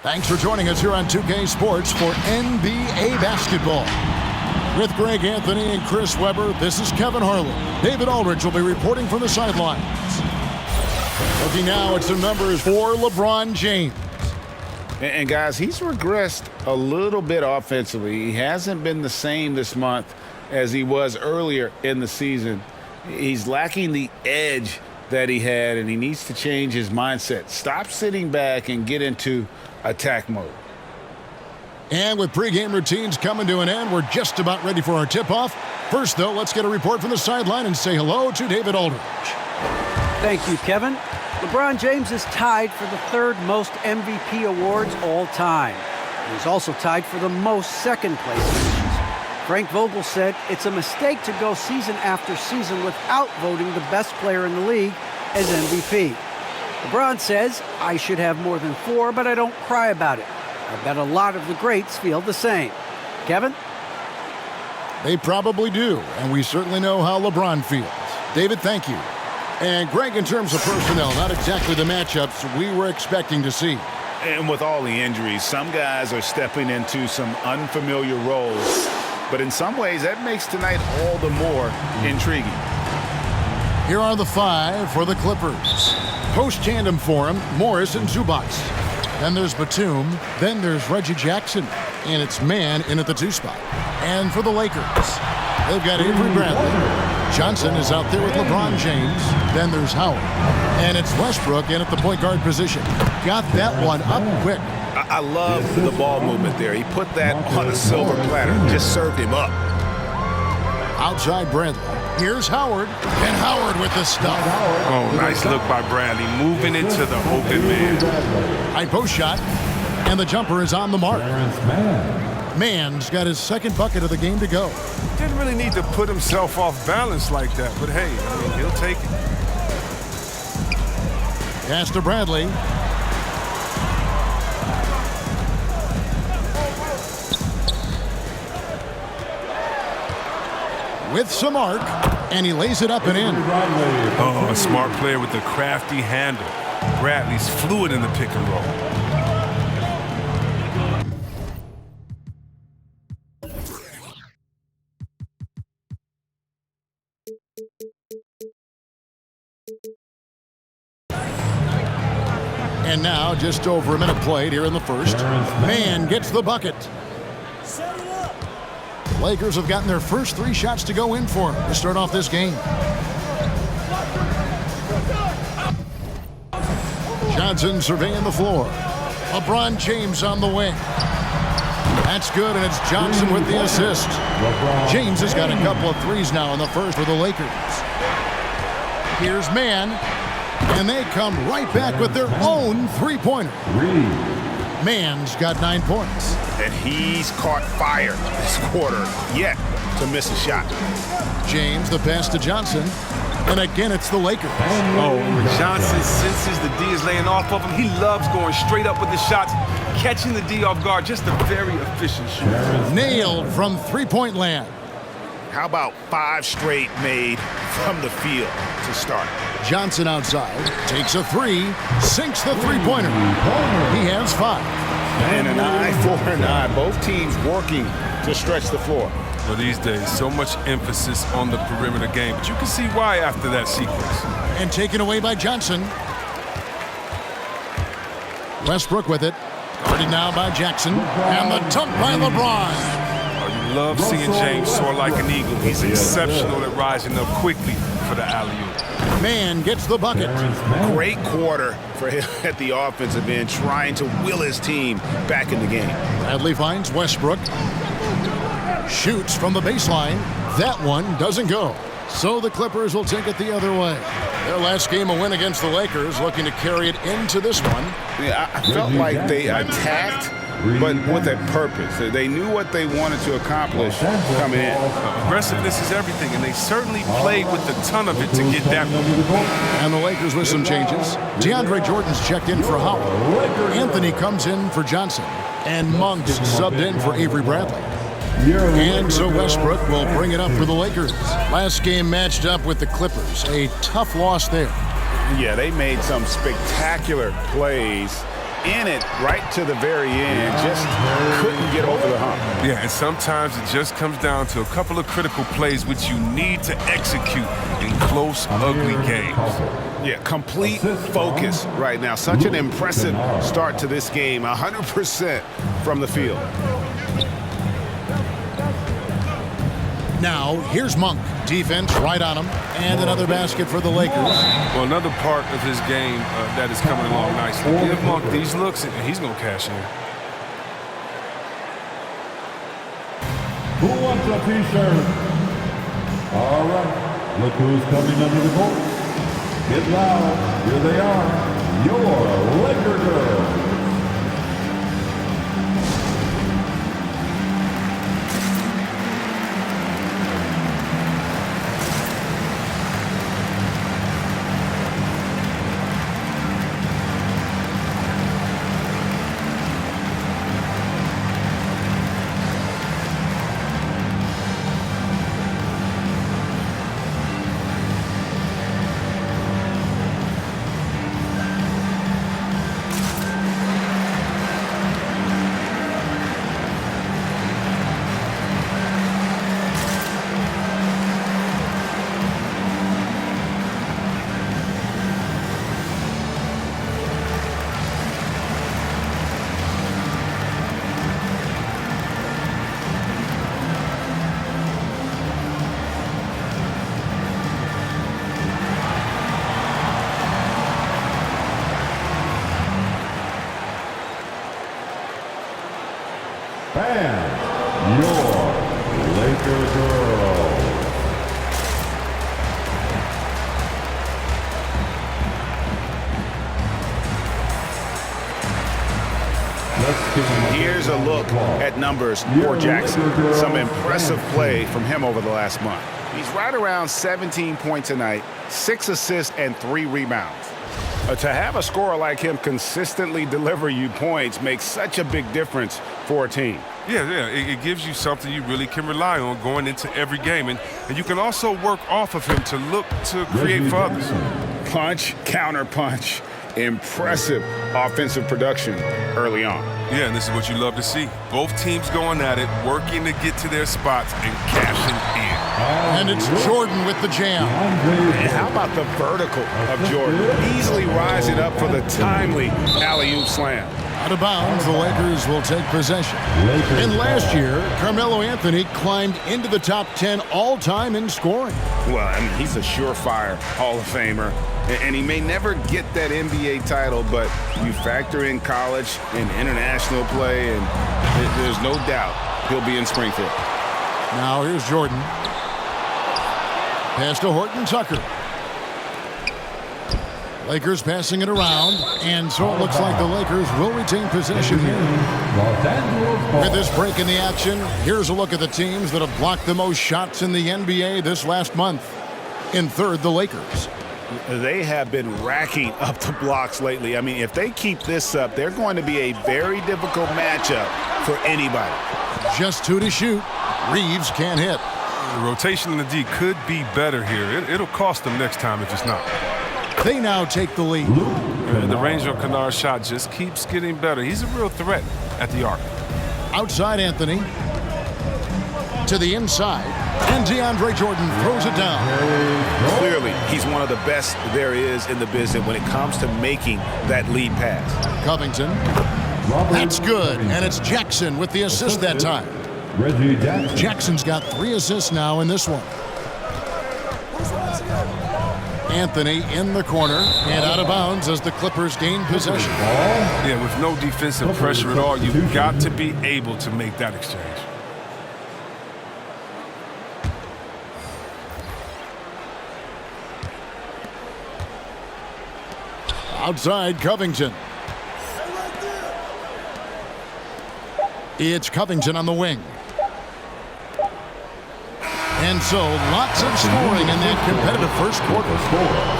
Thanks for joining us here on 2K Sports for NBA basketball. With Greg Anthony and Chris Webber, this is Kevin Harlan. David Aldridge will be reporting from the sidelines. Looking now at some numbers for LeBron James. And guys, he's regressed a little bit offensively. He hasn't been the same this month as he was earlier in the season. He's lacking the edge that he had, and he needs to change his mindset. Stop sitting back and get into attack mode. And with pregame routines coming to an end, we're just about ready for our tip-off. First, though, let's get a report from the sideline and say hello to David Aldridge. Thank you, Kevin. LeBron James is tied for the third most MVP awards all time. He's also tied for the most second-place finishes. Frank Vogel said it's a mistake to go season after season without voting the best player in the league as MVP. LeBron says, I should have more than 4, but I don't cry about it. I bet a lot of the greats feel the same. Kevin? They probably do, and we certainly know how LeBron feels. David, thank you. And Greg, in terms of personnel, not exactly the matchups we were expecting to see. And with all the injuries, some guys are stepping into some unfamiliar roles. But in some ways, that makes tonight all the more intriguing. Here are the 5 for the Clippers. Post-tandem for him, Morris and Zubac. Then there's Batum. Then there's Reggie Jackson. And it's Man in at the 2 spot. And for the Lakers, they've got Avery Bradley. Johnson is out there with LeBron James. Then there's Howard. And it's Westbrook in at the point guard position. Got that one up quick. I love the ball movement there. He put that on a silver platter. Just served him up. Outside Bradley. Here's Howard. And Howard with the stuff. Oh, nice look by Bradley. Moving it to the open man. High post shot. And the jumper is on the mark. Man's got his second bucket of the game to go. Didn't really need to put himself off balance like that, but hey, I mean, he'll take it. Pass to Bradley. With some arc, and he lays it up and in. Oh, a smart player with a crafty handle. Bradley's fluid in the pick and roll. And now, just over a minute played here in the first. Man gets the bucket. The Lakers have gotten their first 3 shots to go in for him to start off this game. Johnson surveying the floor. LeBron James on the wing. That's good, and it's Johnson with the assist. James has got a couple of threes now in the first for the Lakers. Here's Man. And they come right back with their own three-pointer. Man's got 9 points. And he's caught fire this quarter yet to miss a shot. James, the pass to Johnson. And again, it's the Lakers. Oh, when Johnson senses the D is laying off of him, he loves going straight up with the shots, catching the D off guard. Just a very efficient shooter. Nailed from three-point land. How about 5 straight made from the field to start? Johnson outside, takes a 3, sinks the three-pointer. He has 5. And an eye for an eye. Both teams working to stretch the floor. Well, these days, so much emphasis on the perimeter game, but you can see why after that sequence. And taken away by Johnson. Westbrook with it. Guarded now by Jackson. And the dunk by LeBron. You love seeing James soar like an eagle. He's exceptional at rising up quickly for the alley-oop. Man gets the bucket. Great quarter for him at the offensive end, trying to will his team back in the game. Bradley finds Westbrook. Shoots from the baseline. That one doesn't go. So the Clippers will take it the other way. Their last game, a win against the Lakers, looking to carry it into this one. Yeah, I felt like they attacked, but with a purpose. They knew what they wanted to accomplish coming in. Aggressiveness is everything, and they certainly played with a ton of it to get that one. And the Lakers with some changes. DeAndre Jordan's checked in for Howard. Anthony comes in for Johnson. And Monk's subbed in for Avery Bradley. And so Westbrook will bring it up for the Lakers. Last game matched up with the Clippers. A tough loss there. Yeah, they made some spectacular plays in it right to the very end. Just couldn't get over the hump. Yeah, and sometimes it just comes down to a couple of critical plays which you need to execute in close, ugly games. Yeah, complete focus right now. Such an impressive start to this game. 100% from the field. Now, here's Monk. Defense right on him. And another basket for the Lakers. Well, another part of his game that is coming along nicely. Give Monk these looks, and he's going to cash in. Who wants a t-shirt? All right. Look who's coming under the court. Get loud. Here they are. Your Laker girls. And your Laker girls. Here's a look at numbers for Jackson. Some impressive play from him over the last month. He's right around 17 points a night, 6 assists, and 3 rebounds. To have a scorer like him consistently deliver you points makes such a big difference for a team. Yeah, it gives you something you really can rely on going into every game. And you can also work off of him to look to create for others. Punch, counter punch. Impressive offensive production early on. Yeah, and this is what you love to see. Both teams going at it, working to get to their spots and cashing in. And it's Jordan with the jam. And how about the vertical of Jordan? Easily rising up for the timely alley-oop slam. Out of bounds, the Lakers will take possession. And last year, Carmelo Anthony climbed into the top 10 all-time in scoring. Well, I mean, he's a surefire Hall of Famer. And he may never get that NBA title, but you factor in college and international play, and there's no doubt he'll be in Springfield. Now here's Jordan. Pass to Horton Tucker. Lakers passing it around, and so it looks like the Lakers will retain possession here. With this break in the action, here's a look at the teams that have blocked the most shots in the NBA this last month. In third, the Lakers. They have been racking up the blocks lately. I mean, if they keep this up, they're going to be a very difficult matchup for anybody. Just 2 to shoot. Reeves can't hit. The rotation in the D could be better here. It'll cost them next time if it's not. They now take the lead. The range on Kennard's shot just keeps getting better. He's a real threat at the arc. Outside Anthony. To the inside. And DeAndre Jordan throws it down. Clearly, he's one of the best there is in the business when it comes to making that lead pass. Covington. That's good. And it's Jackson with the assist that time. Reggie Jackson. Jackson's got 3 assists now in this one. Anthony in the corner and out of bounds as the Clippers gain possession. Yeah, with no defensive pressure at all, you've got to be able to make that exchange. Outside Covington. It's Covington on the wing. And so, lots of scoring in that competitive first quarter.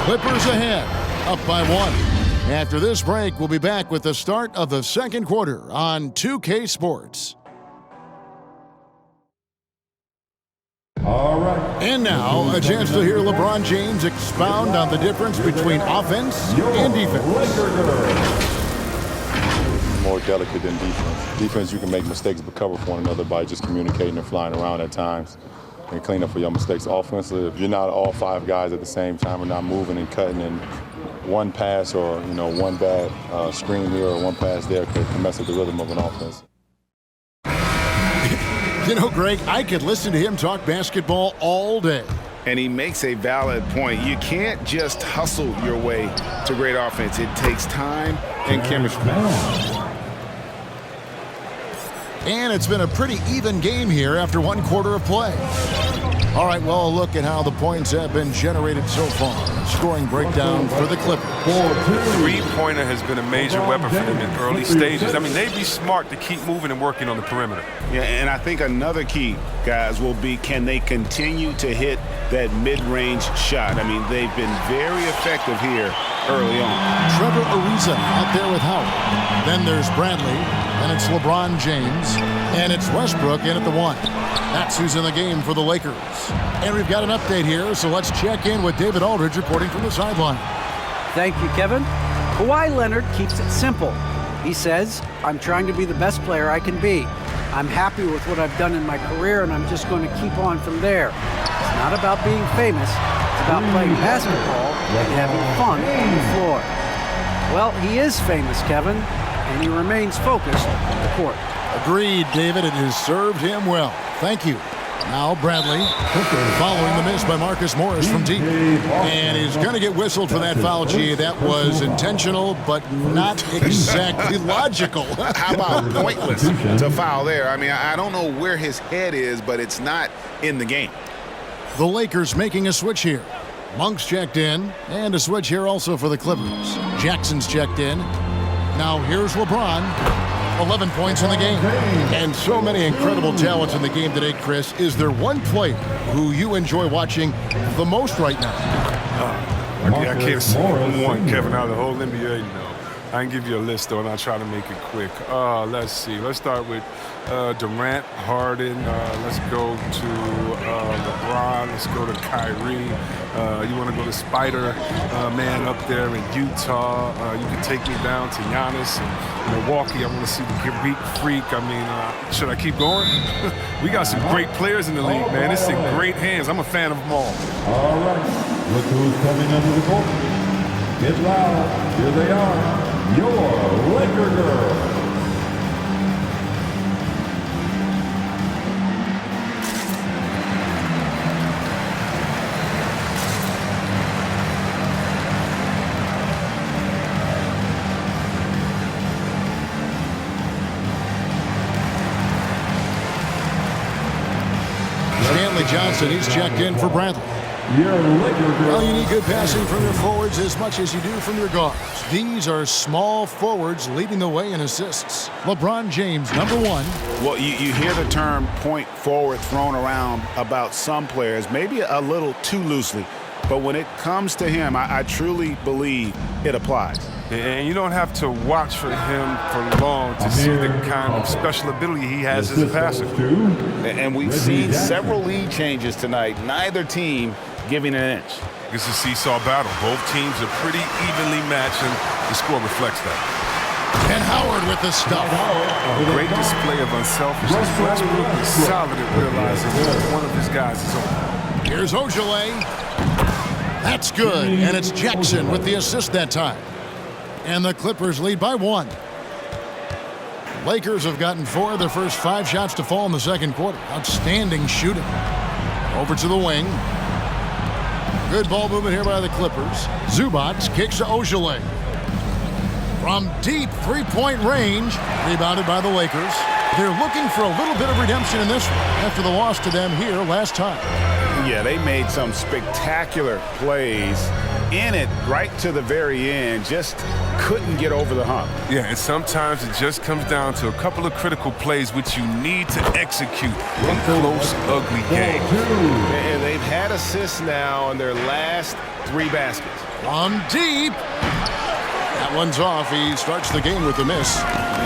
Clippers ahead, up by 1. After this break, we'll be back with the start of the second quarter on 2K Sports. All right. And now, a chance to hear LeBron James expound on the difference between offense and defense. more delicate than defense. Defense, you can make mistakes but cover for one another by just communicating and flying around at times and clean up for your mistakes. Offensively, if you're not all 5 guys at the same time and not moving and cutting, and one pass or one bad screen here or one pass there can mess up the rhythm of an offense. Greg, I could listen to him talk basketball all day. And he makes a valid point. You can't just hustle your way to great offense. It takes time and chemistry. And it's been a pretty even game here after 1 quarter of play. All right, well, a look at how the points have been generated so far. Scoring breakdown for the Clippers. Three-pointer has been a major weapon for them in early stages. I mean, they'd be smart to keep moving and working on the perimeter. Yeah, and I think another key, guys, will be can they continue to hit that mid-range shot? I mean, they've been very effective here early on. Trevor Ariza out there with Howard. Then there's Bradley, and it's LeBron James, and it's Westbrook in at the 1. That's who's in the game for the Lakers. And we've got an update here, so let's check in with David Aldridge reporting from the sideline. Thank you, Kevin. Kawhi Leonard keeps it simple. He says, I'm trying to be the best player I can be. I'm happy with what I've done in my career, and I'm just going to keep on from there. It's not about being famous. It's about playing basketball and having fun on the floor. Well, he is famous, Kevin, and he remains focused on the court. Agreed, David. It has served him well. Thank you. Now Bradley, following the miss by Marcus Morris from deep. And he's going to get whistled for that foul, G. That was intentional, but not exactly logical. How about pointless to foul there? I mean, I don't know where his head is, but it's not in the game. The Lakers making a switch here. Monk's checked in, and a switch here also for the Clippers. Jackson's checked in. Now here's LeBron. 11 points in the game. And so many incredible talents in the game today, Chris. Is there one player who you enjoy watching the most right now? I can't say one, Kevin, out of the whole NBA, no. I can give you a list, though, and I'll try to make it quick. Let's see. Let's start with Durant, Harden. Let's go to LeBron. Let's go to Kyrie. You want to go to Spider-Man up there in Utah. You can take me down to Giannis and Milwaukee. I want to see the Greek Freak. I mean, should I keep going? We got some great players in the league, man. It's in great hands. I'm a fan of them all. All right. Look who's coming under the court. Get loud. Here they are. Your Laker girls. Stanley Johnson, he's checked in for Bradley. Well, you need good passing from your forwards as much as you do from your guards. These are small forwards leading the way in assists. LeBron James, number 1. Well, you hear the term point forward thrown around about some players, maybe a little too loosely. But when it comes to him, I truly believe it applies. And you don't have to watch for him for long to see the kind of special ability he has as a passer. And we've seen several lead changes tonight. Neither team giving an inch. It's a seesaw battle. Both teams are pretty evenly matched, and the score reflects that. And Howard with the stuff. A great display of unselfishness. Westbrook is solid at realizing one of his guys is open. Here's Ojale. That's good. And it's Jackson with the assist that time. And the Clippers lead by 1. Lakers have gotten 4 of their first 5 shots to fall in the second quarter. Outstanding shooting. Over to the wing. Good ball movement here by the Clippers. Zubac kicks to Ojale. From deep three-point range, rebounded by the Lakers. They're looking for a little bit of redemption in this one after the loss to them here last time. Yeah, they made some spectacular plays in it right to the very end. Just couldn't get over the hump. Yeah, and sometimes it just comes down to a couple of critical plays which you need to execute in close, ugly games. And they've had assists now on their last 3 baskets. From deep. That one's off. He starts the game with a miss.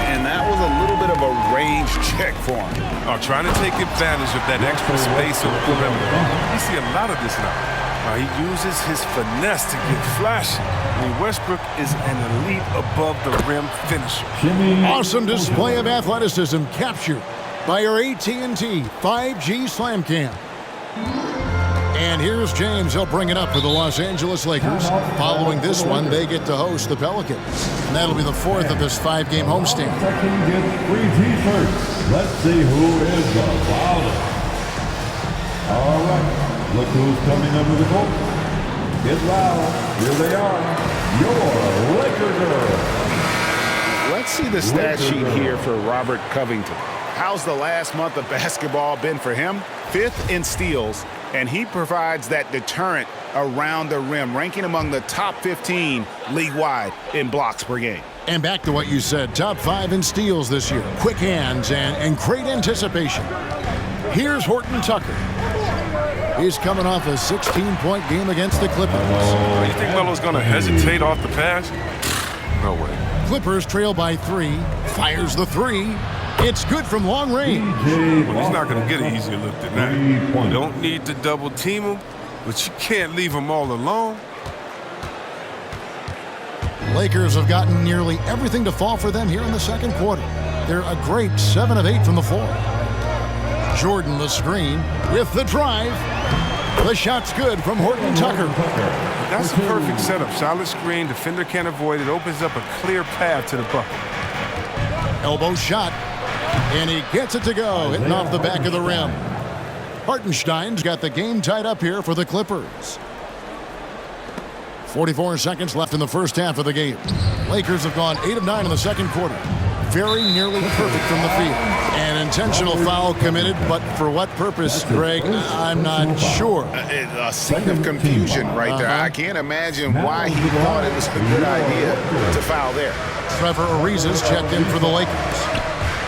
And that was a little bit of a range check for him. Trying to take advantage of that extra space on the perimeter. You see a lot of this now. He uses his finesse to get flashy. I mean, Westbrook is an elite above-the-rim finisher. Awesome display of athleticism captured by our AT&T 5G Slam Cam. And here's James. He'll bring it up for the Los Angeles Lakers. Following this one, they get to host the Pelicans. And that'll be the fourth of this 5-game homestand. Second gets free T-shirts. Let's see who is the loudest. All right, look who's coming under the goal. Get loud. Here they are, your Laker girls. Let's see the stat sheet here for Robert Covington. How's the last month of basketball been for him? 5th in steals, and he provides that deterrent around the rim, ranking among the top 15 league-wide in blocks per game. And back to what you said, top 5 in steals this year. Quick hands and great anticipation. Here's Horton Tucker. He's coming off a 16-point game against the Clippers. You think Melo's going to hesitate off the pass? No way. Clippers trail by 3. Fires the 3. It's good from long range. Well, he's not going to get an easier look than that. You don't need to double team him, but you can't leave him all alone. Lakers have gotten nearly everything to fall for them here in the second quarter. They're a great 7 of 8 from the floor. Jordan the screen with the drive. The shot's good from Horton Tucker. That's a perfect setup. Solid screen, defender can't avoid it. Opens up a clear path to the bucket. Elbow shot. And he gets it to go, hitting off the back of the rim. Hartenstein's got the game tied up here for the Clippers. 44 seconds left in the first half of the game. Lakers have gone 8 of 9 in the second quarter. Very nearly perfect from the field. An intentional foul committed, but for what purpose, Greg, I'm not sure. A scene of confusion right there. I can't imagine why he thought it was a good idea to foul there. Trevor Ariza's checked in for the Lakers.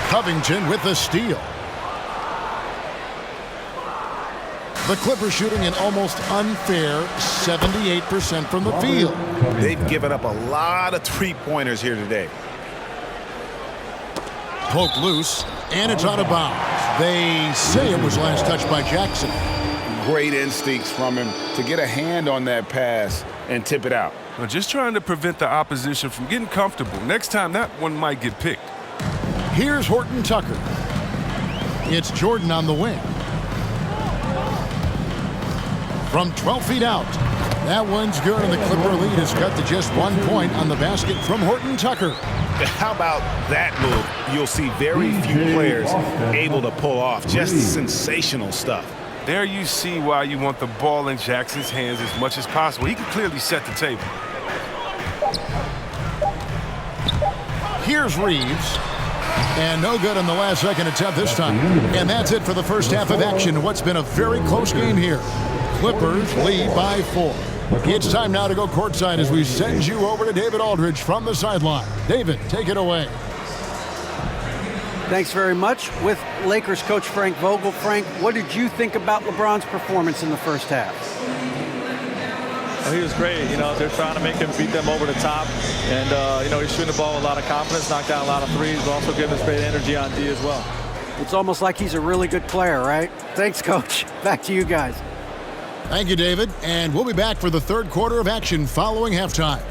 Covington with the steal. The Clippers shooting an almost unfair 78% from the field. They've given up a lot of three-pointers here today. Poked loose, and it's out of bounds. They say it was last touched by Jackson. Great instincts from him to get a hand on that pass and tip it out. Well, just trying to prevent the opposition from getting comfortable. Next time, that one might get picked. Here's Horton Tucker. It's Jordan on the wing. From 12 feet out. That one's good, and the Clipper lead is cut to just 1 point on the basket from Horton Tucker. How about that move? You'll see very few players able to pull off. Just sensational stuff. There you see why you want the ball in Jackson's hands as much as possible. He can clearly set the table. Here's Reeves. And no good on the last second attempt this time. And that's it for the first half of action. What's been a very close game here. Clippers lead by 4. It's time now to go courtside as we send you over to David Aldridge from the sideline. David, take it away. Thanks very much. With Lakers coach Frank Vogel. Frank, what did you think about LeBron's performance in the first half? Well, he was great. You know, they're trying to make him beat them over the top. And, you know, he's shooting the ball with a lot of confidence, knocked down a lot of threes, but also giving us great energy on D as well. It's almost like he's a really good player, right? Thanks, Coach. Back to you guys. Thank you, David. And we'll be back for the third quarter of action following halftime.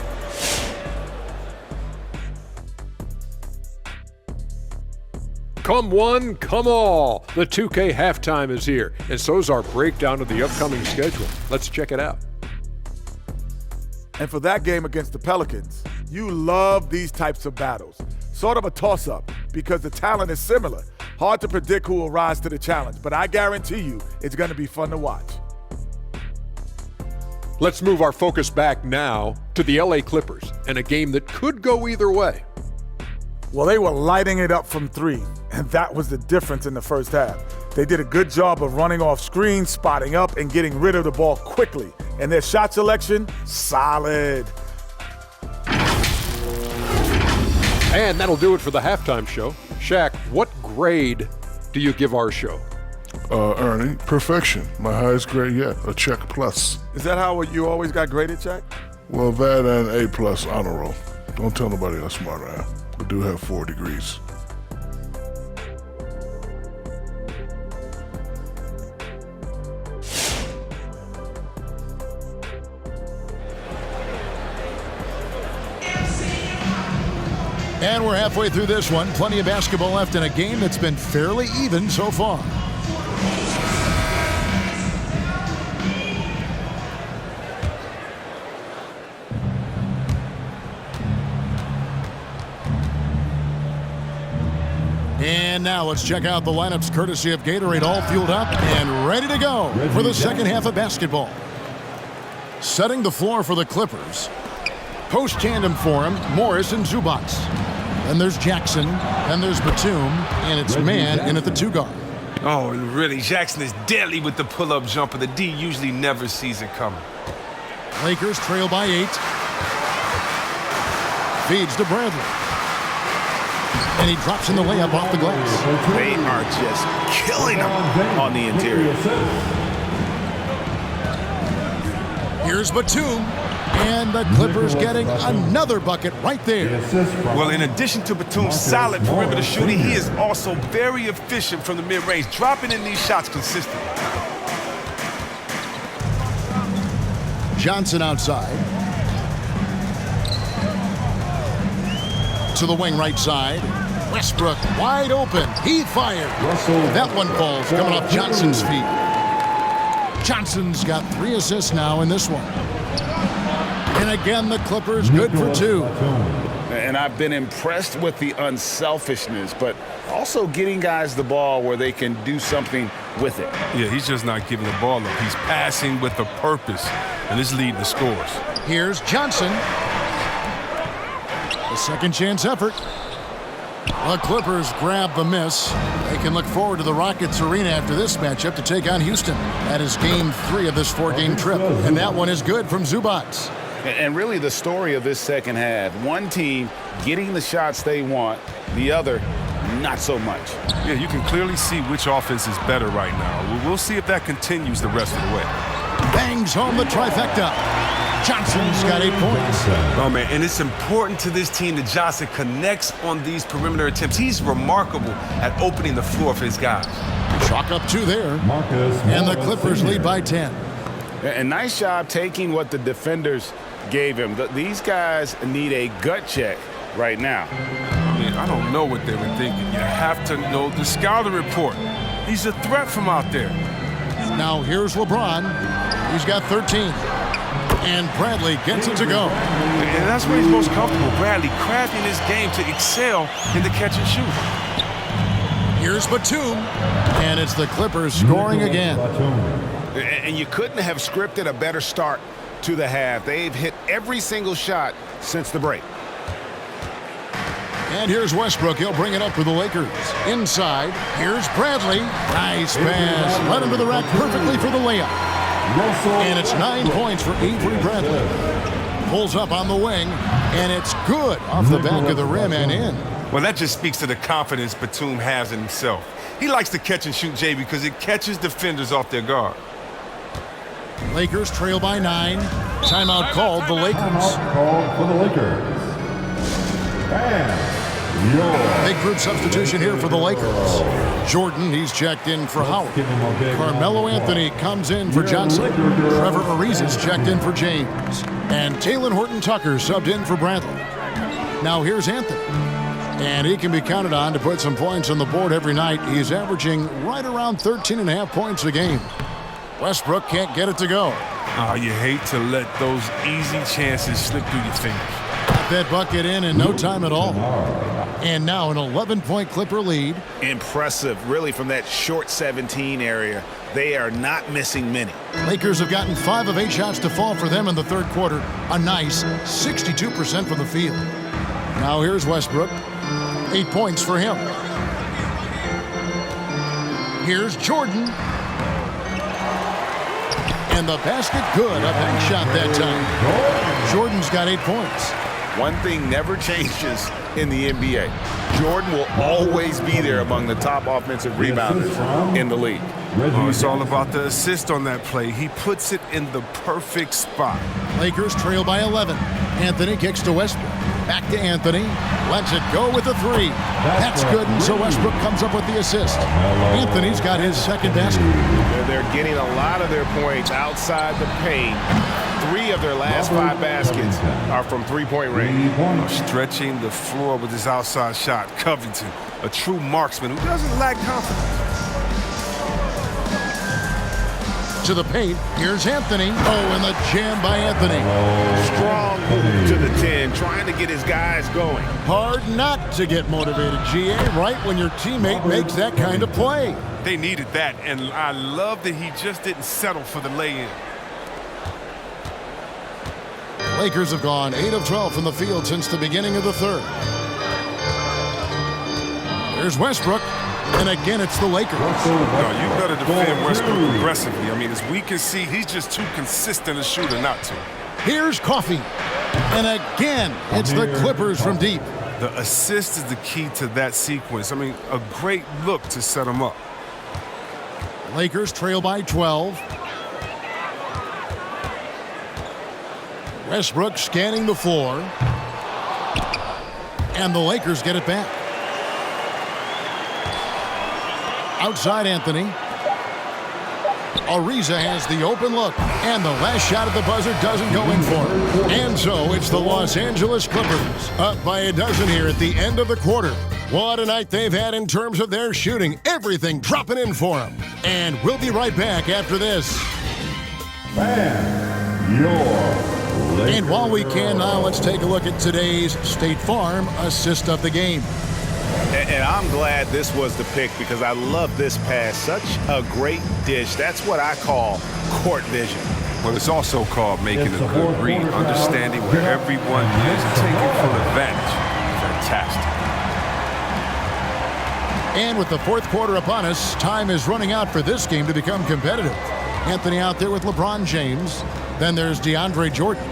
Come one, come all. The 2K halftime is here, and so's our breakdown of the upcoming schedule. Let's check it out. And for that game against the Pelicans, you love these types of battles. Sort of a toss-up because the talent is similar. Hard to predict who will rise to the challenge, but I guarantee you it's going to be fun to watch. Let's move our focus back now to the LA Clippers and a game that could go either way. Well, they were lighting it up from 3, and that was the difference in the first half. They did a good job of running off screens, spotting up, and getting rid of the ball quickly. And their shot selection, solid. And that'll do it for the halftime show. Shaq, what grade do you give our show? Ernie, perfection. My highest grade yet, a check plus. Is that how you always got graded, Jack? Well, that and A plus honor roll. Don't tell nobody how smart I am. I do have 4 degrees. And we're halfway through this one. Plenty of basketball left in a game that's been fairly even so far. And now let's check out the lineups courtesy of Gatorade, all fueled up and ready to go for the second half of basketball. Setting the floor for the Clippers. Post tandem for him, Morris and Zubac. Then there's Jackson, then there's Batum, and it's man in at the 2 guard. Oh, and really, Jackson is deadly with the pull-up jumper. The D usually never sees it coming. Lakers trail by 8. Feeds to Bradley. And he drops in the layup off the glass. They are just killing him on the interior. Here's Batum. And the Clippers getting another bucket right there. Well, in addition to Batum's solid perimeter shooting, he is also very efficient from the mid-range, dropping in these shots consistently. Johnson outside. To the wing right side. Westbrook wide open. He fired. That one falls coming off Johnson's feet. Johnson's got 3 assists now in this one. And again, the Clippers good for 2. And I've been impressed with the unselfishness, but also getting guys the ball where they can do something with it. Yeah, he's just not giving the ball up. He's passing with a purpose, and this leading to scores. Here's Johnson. The second chance effort. The Clippers grab the miss. They can look forward to the Rockets Arena after this matchup to take on Houston. That is game 3 of this 4-game trip, and that one is good from Zubac. And really the story of this second half, one team getting the shots they want, the other not so much. Yeah, you can clearly see which offense is better right now. We'll see if that continues the rest of the way. Bangs home the trifecta. Johnson's got 8 points. Oh, man, and it's important to this team that Johnson connects on these perimeter attempts. He's remarkable at opening the floor for his guys. Chalk up 2 there. And the Clippers lead by 10. And nice job taking what the defenders gave him. These guys need a gut check right now. I mean, I don't know what they were thinking. You have to know the scouting report. He's a threat from out there. Now here's LeBron. He's got 13. And Bradley gets it to go. And that's where he's most comfortable. Bradley crafting his game to excel in the catch and shoot. Here's Batum. And it's the Clippers scoring again. And you couldn't have scripted a better start to the half. They've hit every single shot since the break. And here's Westbrook. He'll bring it up for the Lakers. Inside, here's Bradley. Nice pass. Led him to the rack perfectly for the layup. And it's 9 points for Avery Bradley. Pulls up on the wing, and it's good off the back of the rim and in. Well, that just speaks to the confidence Batum has in himself. He likes to catch and shoot, Jay, because it catches defenders off their guard. Lakers trail by 9. Timeout called the Lakers. Timeout called for the Lakers. Big group substitution here for the Lakers. Jordan, he's checked in for Howard. Carmelo Anthony comes in for Johnson. Trevor Ariza is checked in for James. And Talen Horton-Tucker subbed in for Bradley. Now here's Anthony. And he can be counted on to put some points on the board every night. He's averaging right around 13.5 points a game. Westbrook can't get it to go. Oh, you hate to let those easy chances slip through your fingers. Got that bucket in no time at all. And now an 11-point Clipper lead. Impressive, really, from that short 17 area. They are not missing many. Lakers have gotten 5 of 8 shots to fall for them in the third quarter. A nice 62% from the field. Now here's Westbrook. 8 points for him. Here's Jordan. And the basket good. A bank shot that time. Jordan's got 8 points. One thing never changes in the NBA. Jordan will always be there among the top offensive rebounders in the league. Oh, it's all about the assist on that play. He puts it in the perfect spot. Lakers trail by 11. Anthony kicks to Westbrook. Back to Anthony. Lets it go with the three. That's good, and so Westbrook comes up with the assist. Anthony's got his second basket. They're getting a lot of their points outside the paint. 3 of their last 5 baskets are from three-point range. Stretching the floor with his outside shot. Covington, a true marksman who doesn't lack confidence. To the paint, here's Anthony. Oh, and the jam by Anthony. Strong move to the 10, trying to get his guys going. Hard not to get motivated, GA, right when your teammate makes that kind of play. They needed that, and I love that he just didn't settle for the lay-in. Lakers have gone 8 of 12 from the field since the beginning of the third. There's Westbrook. And again, it's the Lakers. No, you better defend Westbrook aggressively. I mean, as we can see, he's just too consistent a shooter not to. Here's Coffey. And again, it's the Clippers from deep. The assist is the key to that sequence. I mean, a great look to set him up. Lakers trail by 12. Westbrook scanning the floor. And the Lakers get it back. Outside Anthony. Ariza has the open look. And the last shot at the buzzer doesn't go in for him. And so it's the Los Angeles Clippers up by a dozen here at the end of the quarter. What a night they've had in terms of their shooting. Everything dropping in for them. And we'll be right back after this. And while we can now, let's take a look at today's State Farm assist of the game. And I'm glad this was the pick because I love this pass. Such a great dish. That's what I call court vision. Well, it's also called making a good read, understanding where everyone is and taking full advantage. Fantastic. And with the fourth quarter upon us, time is running out for this game to become competitive. Anthony out there with LeBron James. Then there's DeAndre Jordan.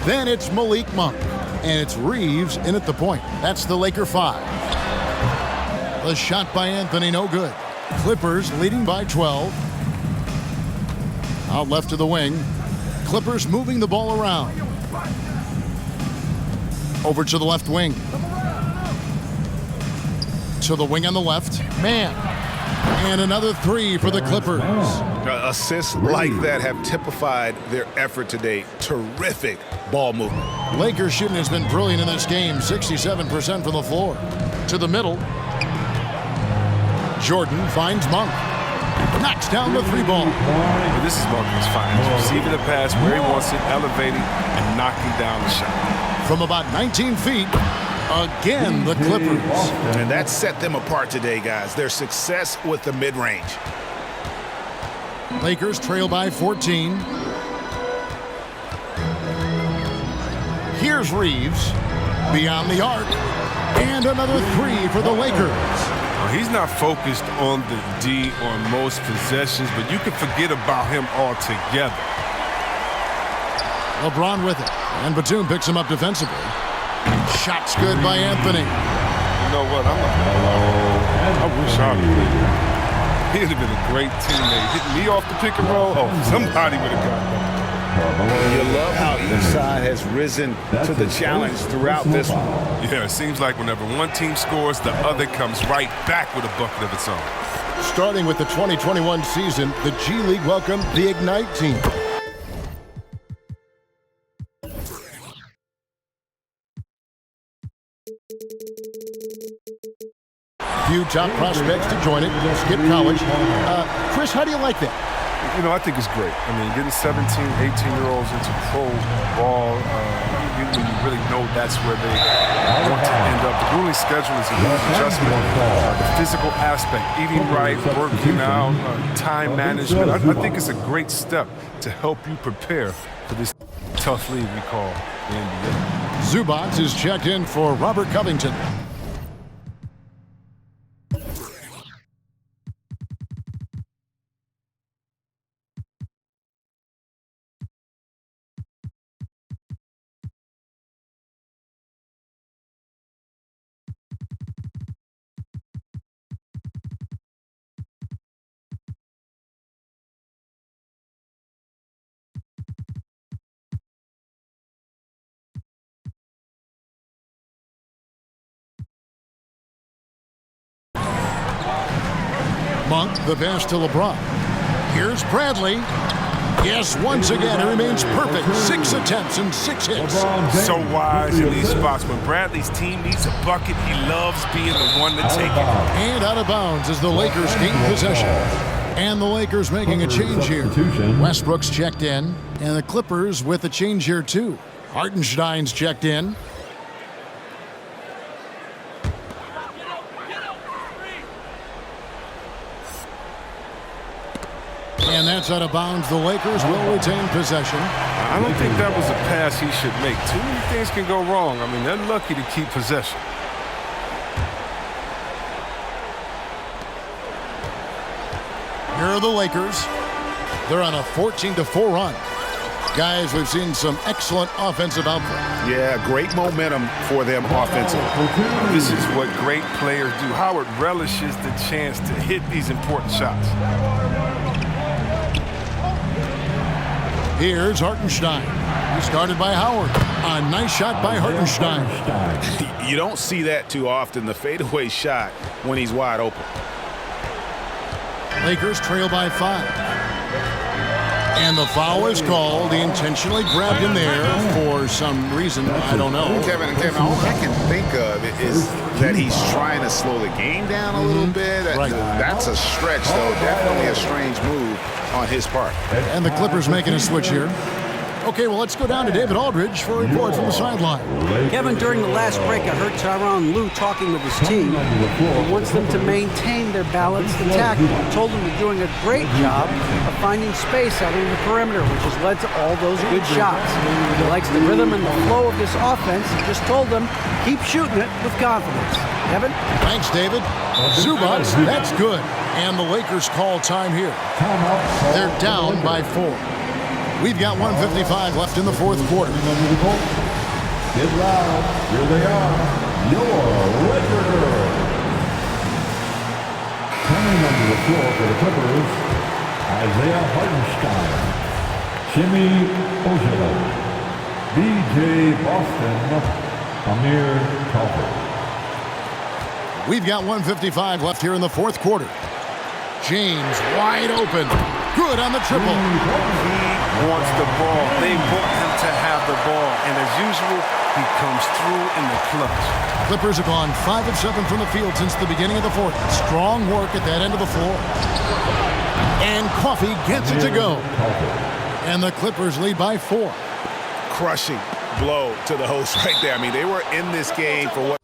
Then it's Malik Monk. And it's Reeves in at the point. That's the Laker 5. The shot by Anthony, no good. Clippers leading by 12. Out left to the wing. Clippers moving the ball around. Over to the left wing. To the wing on the left. Man. And another 3 for the Clippers. Assists like that have typified their effort today. Terrific ball movement. Lakers shooting has been brilliant in this game. 67% from the floor. To the middle. Jordan finds Monk. Knocks down the 3 ball. But this is Monk's finest. Receiving the pass where he wants it, elevating, and knocking down the shot. From about 19 feet, again the Clippers. And that set them apart today, guys. Their success with the mid-range. Lakers trail by 14. Here's Reeves. Beyond the arc. And another 3 for the Lakers. He's not focused on the D on most possessions, but you can forget about him altogether. LeBron with it. And Batum picks him up defensively. Shot's good by Anthony. You know what? I wish I could. He'd have been a great teammate. Hitting me off the pick and roll, oh, somebody would have got that. You love how each side has risen to the challenge throughout this one. Yeah, it seems like whenever one team scores, the other comes right back with a bucket of its own. Starting with the 2021 season, the G League welcomed the Ignite team. Few top prospects to join it. Skip college. Chris, how do you like that? You know, I think it's great. I mean, getting 17, 18-year-olds into pro ball, when you really know that's where they want to end up. The grueling schedule is a huge adjustment. The physical aspect, eating right, working out, time management. I think it's a great step to help you prepare for this tough league we call the NBA. Zubac is checked in for Robert Covington. Monk, the pass to LeBron. Here's Bradley. Yes, once again, he remains perfect. 6 attempts and 6 hits. So wise in these spots. When Bradley's team needs a bucket, he loves being the one to take it. And out of bounds as the Lakers gain possession. And the Lakers making a change here. Westbrook's checked in, and the Clippers with a change here too. Hartenstein's checked in. And that's out of bounds. The Lakers will retain possession. I don't think that was a pass he should make. Too many things can go wrong. I mean, they're lucky to keep possession. Here are the Lakers. They're on a 14-4 run. Guys, we've seen some excellent offensive output. Yeah, great momentum for them offensively. This is what great players do. Howard relishes the chance to hit these important shots. Here's Hartenstein. He started by Howard. A nice shot by Hartenstein. You don't see that too often, the fadeaway shot when he's wide open. Lakers trail by 5. And the foul is called. He intentionally grabbed him there for some reason. I don't know. Kevin, all I can think of is that he's trying to slow the game down a little bit. Right. That's a stretch, though. Definitely a strange move on his part. And the Clippers making a switch here. Okay, well, let's go down to David Aldridge for a report from the sideline. Kevin, during the last break, I heard Tyronn Lue talking with his team. He wants them to maintain their balanced attack. He told them they're doing a great job of finding space out in the perimeter, which has led to all those good shots. He likes the rhythm and the flow of this offense. He just told them, keep shooting it with confidence. Kevin? Thanks, David. Zubac, that's good. And the Lakers call time here. They're down by 4. We've got 1:55 left in the fourth quarter. Get loud. Here they are. Your Laker girls. Coming onto the floor for the Clippers, Isaiah Hartenstein, Jimmy Ojala, B.J. Boston, Amir Crawford. We've got 1:55 left here in the fourth quarter. James wide open. Good on the triple. He wants the ball. They want him to have the ball. And as usual, he comes through in the clutch. Clippers have gone 5 of 7 from the field since the beginning of the fourth. Strong work at that end of the floor. And Coffey gets it to go. And the Clippers lead by 4. Crushing blow to the host right there. I mean, they were in this game for what?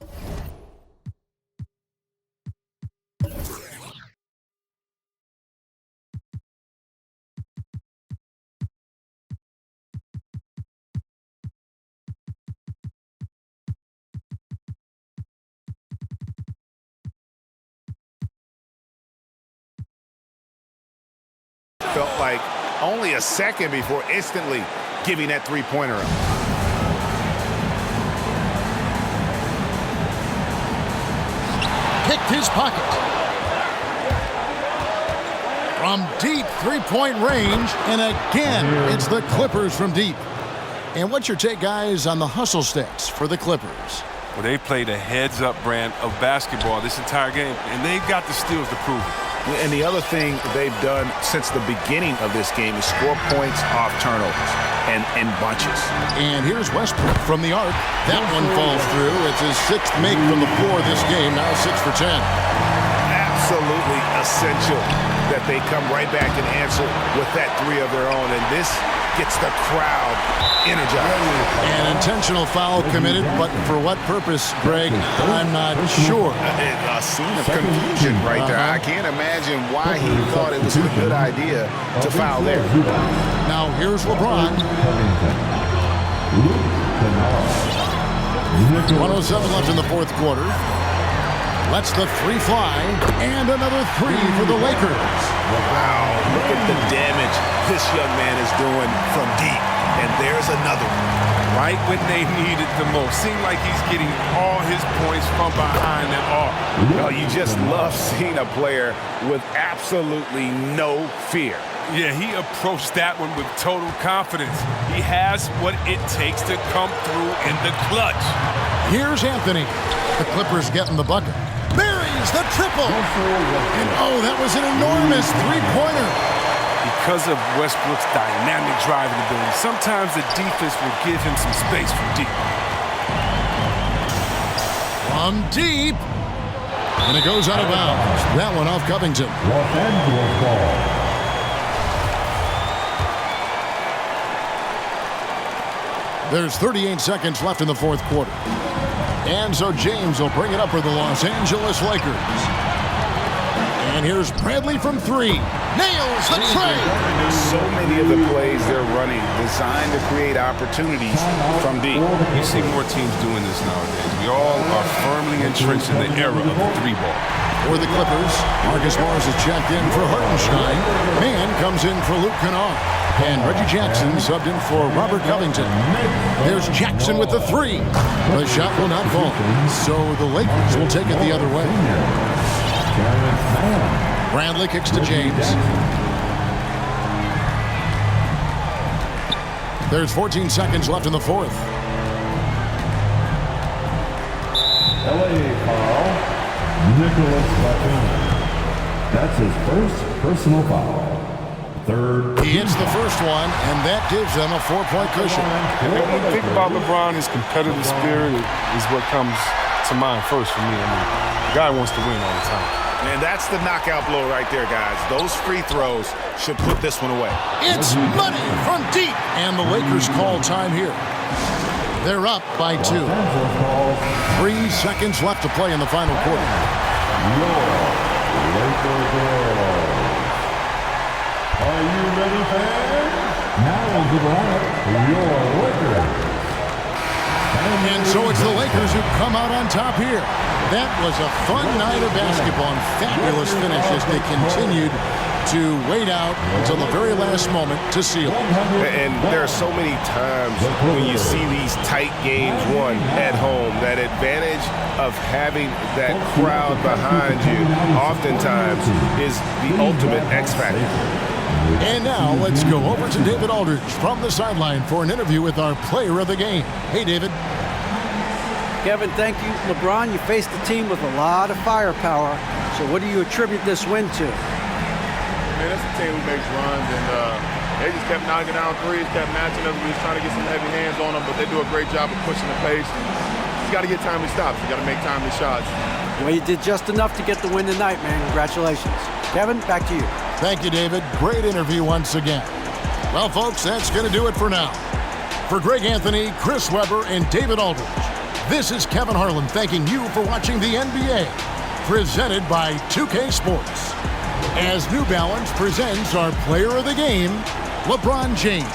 Felt like only a second before instantly giving that three-pointer up. Picked his pocket. From deep three-point range, and again, it's the Clippers from deep. And what's your take, guys, on the hustle stats for the Clippers? Well, they played a heads-up brand of basketball this entire game, and they've got the steals to prove it. And the other thing they've done since the beginning of this game is score points off turnovers and in bunches. And here's Westbrook from the arc. That one falls through. It's his 6th make from the floor this game, now 6 for 10. Absolutely essential that they come right back and answer with that 3 of their own. And this gets the crowd energized. An intentional foul committed, but for what purpose, Greg? I'm not sure. A scene of confusion right there. I can't imagine why he thought it was a good idea to foul there. Now here's LeBron. 107 left in the fourth quarter. Lets the 3 fly, and another 3 for the Lakers. Wow, look at the damage this young man is doing from deep. And there's another one. Right when they need it the most. Seemed like he's getting all his points from behind that arc. Oh, you just love seeing a player with absolutely no fear. Yeah, he approached that one with total confidence. He has what it takes to come through in the clutch. Here's Anthony. The Clippers getting the bucket. There he lays the triple. And oh, that was an enormous three-pointer. Because of Westbrook's dynamic driving ability, sometimes the defense will give him some space from deep. From deep. And it goes out of bounds. That one off Covington. Los Angeles ball. There's 38 seconds left in the fourth quarter. And so James will bring it up for the Los Angeles Lakers. And here's Bradley from three. Nails the tray. So many of the plays they're running designed to create opportunities from deep. You see more teams doing this nowadays. We all are firmly entrenched in the era of the three ball. For the Clippers, Marcus Morris is checked in for Hartenstein. Mann comes in for Luke Kennard. And Reggie Jackson subbed in for Robert Covington. There's Jackson with the three. The shot will not fall. So the Lakers will take it the other way. Bradley kicks to James. There's 14 seconds left in the fourth. LA foul. Nicholas Batum. That's his first personal foul. Third. He hits the first one, and that gives them a 4-point cushion. And when you think about LeBron, his competitive spirit is what comes to mind first for me. I mean, the guy wants to win all the time. And that's the knockout blow right there, guys. Those free throws should put this one away. It's money from deep. And the Lakers call time here. They're up by 2. 3 seconds left to play in the final quarter. Are you ready, fans? Now into the lineup, your Lakers. And so it's the Lakers who come out on top here. That was a fun night of basketball and fabulous finish as they continued to wait out until the very last moment to seal it. And there are so many times when you see these tight games won at home, that advantage of having that crowd behind you oftentimes is the ultimate X factor. And now let's go over to David Aldridge from the sideline for an interview with our player of the game. Hey, David. Kevin, thank you. LeBron, you faced the team with a lot of firepower. So what do you attribute this win to? Man, that's a team who makes runs, and they just kept knocking down threes, kept matching us. We was trying to get some heavy hands on them, but they do a great job of pushing the pace. You got to get timely stops. You got to make timely shots. Well, you did just enough to get the win tonight, man. Congratulations. Kevin, back to you. Thank you, David. Great interview once again. Well, folks, that's going to do it for now. For Greg Anthony, Chris Webber, and David Aldridge, this is Kevin Harlan thanking you for watching the NBA, presented by 2K Sports. As New Balance presents our player of the game, LeBron James.